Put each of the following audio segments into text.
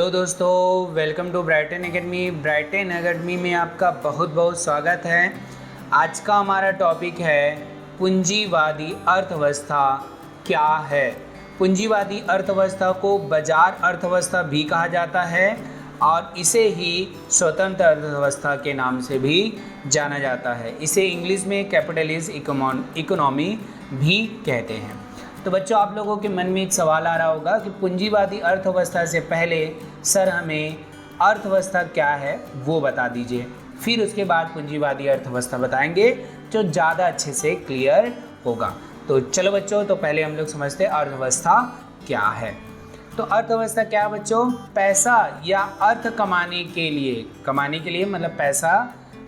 Hello दोस्तों, welcome to Brighton academy. Brighton academy में आपका बहुत बहुत स्वागत है। आज का हमारा टॉपिक है पूंजीवादी अर्थव्यवस्था क्या है। पूंजीवादी अर्थव्यवस्था को बाजार अर्थव्यवस्था भी कहा जाता है और इसे ही स्वतंत्र अर्थव्यवस्था के नाम से भी जाना जाता है। इसे इंग्लिश में कैपिटलिस्ट इकोनॉमी भी कहते हैं। तो बच्चों, आप लोगों के मन में एक सवाल आ रहा होगा कि पूंजीवादी अर्थव्यवस्था से पहले सर हमें अर्थव्यवस्था क्या है वो बता दीजिए, फिर उसके बाद पूंजीवादी अर्थव्यवस्था बताएंगे जो ज़्यादा अच्छे से क्लियर होगा। तो चलो बच्चों, तो पहले हम लोग समझते हैं अर्थव्यवस्था क्या है। तो अर्थव्यवस्था क्या है बच्चों? पैसा या अर्थ कमाने के लिए मतलब पैसा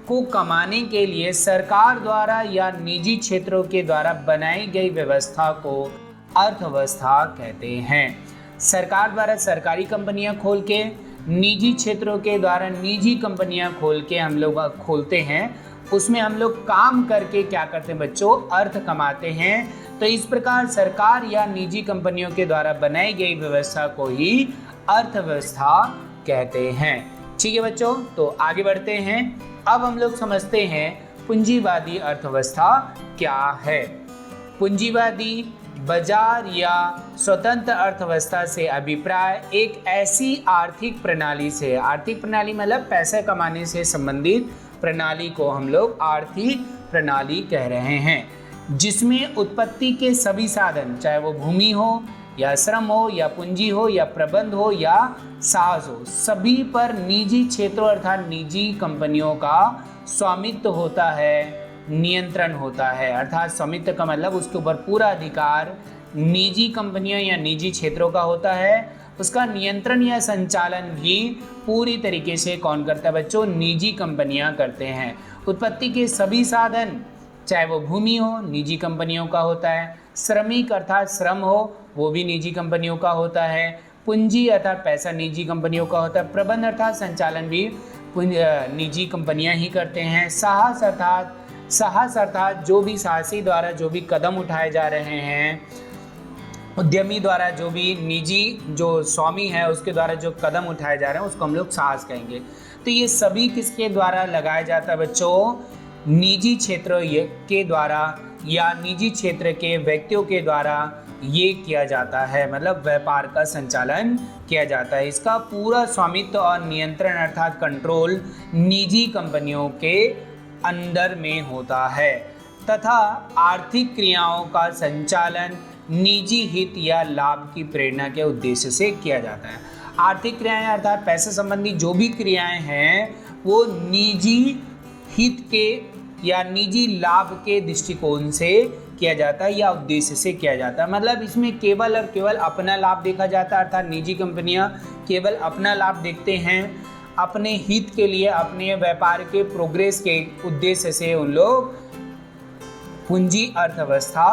को कमाने के लिए सरकार द्वारा या निजी क्षेत्रों के द्वारा बनाई गई व्यवस्था को अर्थव्यवस्था कहते हैं। सरकार द्वारा सरकारी कंपनियां खोल के, निजी क्षेत्रों के द्वारा निजी कंपनियां खोल के हम लोग खोलते हैं, उसमें हम लोग काम करके क्या करते हैं बच्चों? अर्थ कमाते हैं। तो इस प्रकार सरकार या निजी कंपनियों के द्वारा बनाई गई व्यवस्था को ही अर्थव्यवस्था कहते हैं। ठीक है बच्चों, तो आगे बढ़ते हैं। अब हम लोग समझते हैं पूंजीवादी अर्थव्यवस्था क्या है। पूंजीवादी बाजार या स्वतंत्र अर्थव्यवस्था से अभिप्राय एक ऐसी आर्थिक प्रणाली से, आर्थिक प्रणाली मतलब पैसे कमाने से संबंधित प्रणाली को हम लोग आर्थिक प्रणाली कह रहे हैं, जिसमें उत्पत्ति के सभी साधन, चाहे वो भूमि हो या श्रम हो या पूंजी हो या प्रबंध हो या साहस हो, सभी पर निजी क्षेत्रों अर्थात निजी कंपनियों का स्वामित्व होता है, नियंत्रण होता है। अर्थात स्वामित्व का मतलब उसके ऊपर पूरा अधिकार निजी कंपनियों या निजी क्षेत्रों का होता है। उसका नियंत्रण या संचालन भी पूरी तरीके से कौन करता है बच्चों? निजी कंपनियां करते हैं। उत्पत्ति के सभी साधन, चाहे वो भूमि हो, निजी कंपनियों का होता है। श्रमिक अर्थात श्रम हो, वो भी निजी कंपनियों का होता है। पूंजी अर्थात पैसा निजी कंपनियों का होता है। प्रबंध अर्थात संचालन भी निजी कंपनियां ही करते हैं। साहस अर्थात जो भी साहसी द्वारा जो भी कदम उठाए जा रहे हैं, उद्यमी द्वारा जो भी निजी जो स्वामी है उसके द्वारा जो कदम उठाए जा रहे हैं उसको हम लोग साहस कहेंगे। तो ये सभी किसके द्वारा लगाया जाता है बच्चों? निजी क्षेत्रों के द्वारा या निजी क्षेत्र के व्यक्तियों के द्वारा ये किया जाता है, मतलब व्यापार का संचालन किया जाता है। इसका पूरा स्वामित्व और नियंत्रण अर्थात कंट्रोल निजी कंपनियों के अंदर में होता है तथा आर्थिक क्रियाओं का संचालन निजी हित या लाभ की प्रेरणा के उद्देश्य से किया जाता है। आर्थिक क्रियाएं अर्थात पैसे संबंधी जो भी क्रियाएं हैं वो निजी हित के या निजी लाभ के दृष्टिकोण से किया जाता है या उद्देश्य से किया जाता है। मतलब इसमें केवल और केवल अपना लाभ देखा जाता है, अर्थात निजी कंपनियां केवल अपना लाभ देखते हैं, अपने हित के लिए, अपने व्यापार के प्रोग्रेस के उद्देश्य से उन लोग पूंजी अर्थव्यवस्था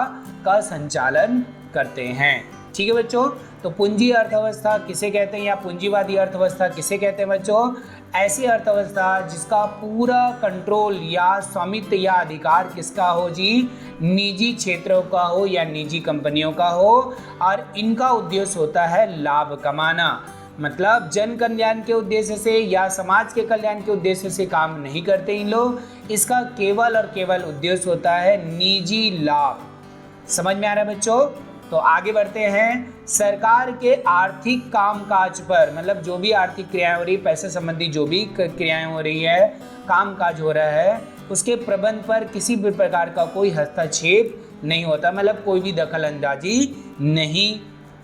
का संचालन करते हैं। ठीक है बच्चों, तो पूंजी अर्थव्यवस्था किसे कहते हैं या पूंजीवादी अर्थव्यवस्था किसे कहते हैं बच्चों? ऐसी अर्थव्यवस्था जिसका पूरा कंट्रोल या स्वामित्व या अधिकार किसका हो जी? निजी क्षेत्रों का हो या निजी कंपनियों का हो, और इनका उद्देश्य होता है लाभ कमाना। मतलब जन कल्याण के उद्देश्य से या समाज के कल्याण के उद्देश्य से काम नहीं करते इन लोग। इसका केवल और केवल उद्देश्य होता है निजी लाभ। समझ में आ रहा है बच्चों? तो आगे बढ़ते हैं। सरकार के आर्थिक कामकाज पर, मतलब जो भी आर्थिक क्रियाएं हो रही, पैसे संबंधी जो भी क्रियाएं हो रही है, कामकाज हो रहा है, उसके प्रबंध पर किसी भी प्रकार का कोई हस्तक्षेप नहीं होता, मतलब कोई भी दखल अंदाजी नहीं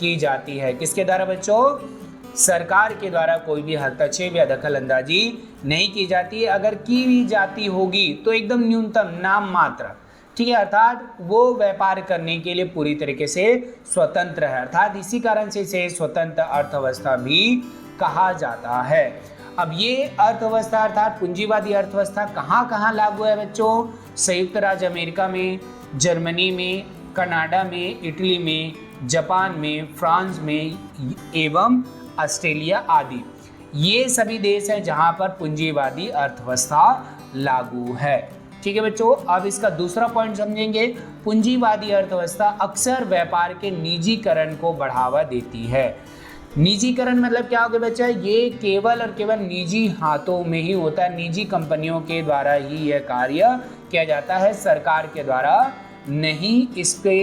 की जाती है। किसके द्वारा बच्चों? सरकार के द्वारा कोई भी हस्तक्षेप या दखल अंदाजी नहीं की जाती है। अगर की भी जाती होगी तो एकदम न्यूनतम, नाम मात्र। ठीक है, अर्थात वो व्यापार करने के लिए पूरी तरीके से स्वतंत्र है, अर्थात इसी कारण से इसे स्वतंत्र अर्थव्यवस्था भी कहा जाता है। अब ये अर्थव्यवस्था अर्थात पूंजीवादी अर्थव्यवस्था कहाँ कहाँ लागू है बच्चों? संयुक्त राज्य अमेरिका में, जर्मनी में, कनाडा में, इटली में, जापान में, फ्रांस में एवं ऑस्ट्रेलिया आदि, ये सभी देश हैं जहां पर पूंजीवादी अर्थव्यवस्था लागू है। ठीक है बच्चों, अब इसका दूसरा पॉइंट समझेंगे। पूंजीवादी अर्थव्यवस्था अक्सर व्यापार के निजीकरण को बढ़ावा देती है। निजीकरण मतलब क्या हो गया बच्चा, ये केवल और केवल निजी हाथों में ही होता है, निजी कंपनियों के द्वारा ही यह कार्य किया जाता है, सरकार के द्वारा नहीं। इस पे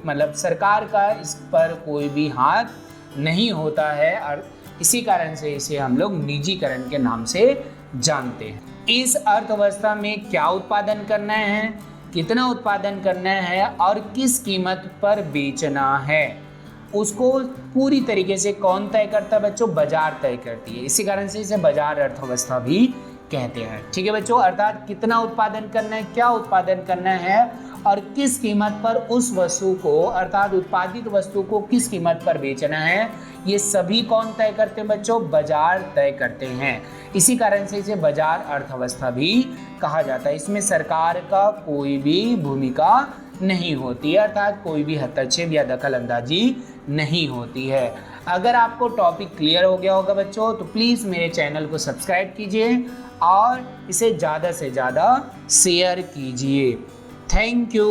मतलब सरकार का इस पर कोई भी हाथ नहीं होता है, और इसी कारण से इसे हम लोग निजीकरण के नाम से जानते हैं। इस अर्थव्यवस्था में क्या उत्पादन करना है, कितना उत्पादन करना है और किस कीमत पर बेचना है, उसको पूरी तरीके से कौन तय करता है बच्चों, बाजार तय करती है। इसी कारण से इसे बाजार अर्थव्यवस्था भी कहते हैं। ठीक है बच्चों, अर्थात कितना उत्पादन करना है, क्या उत्पादन करना है और किस कीमत पर उस वस्तु को, अर्थात उत्पादित वस्तु को किस कीमत पर बेचना है, ये सभी कौन तय करते हैं बच्चों, बाजार तय करते हैं। इसी कारण से इसे बाजार अर्थव्यवस्था भी कहा जाता है। इसमें सरकार का कोई भी भूमिका नहीं होती है, अर्थात कोई भी हस्तक्षेप या दखल अंदाजी नहीं होती है। अगर आपको टॉपिक क्लियर हो गया होगा बच्चों, तो प्लीज़ मेरे चैनल को सब्सक्राइब कीजिए और इसे ज़्यादा से ज़्यादा शेयर कीजिए। Thank you.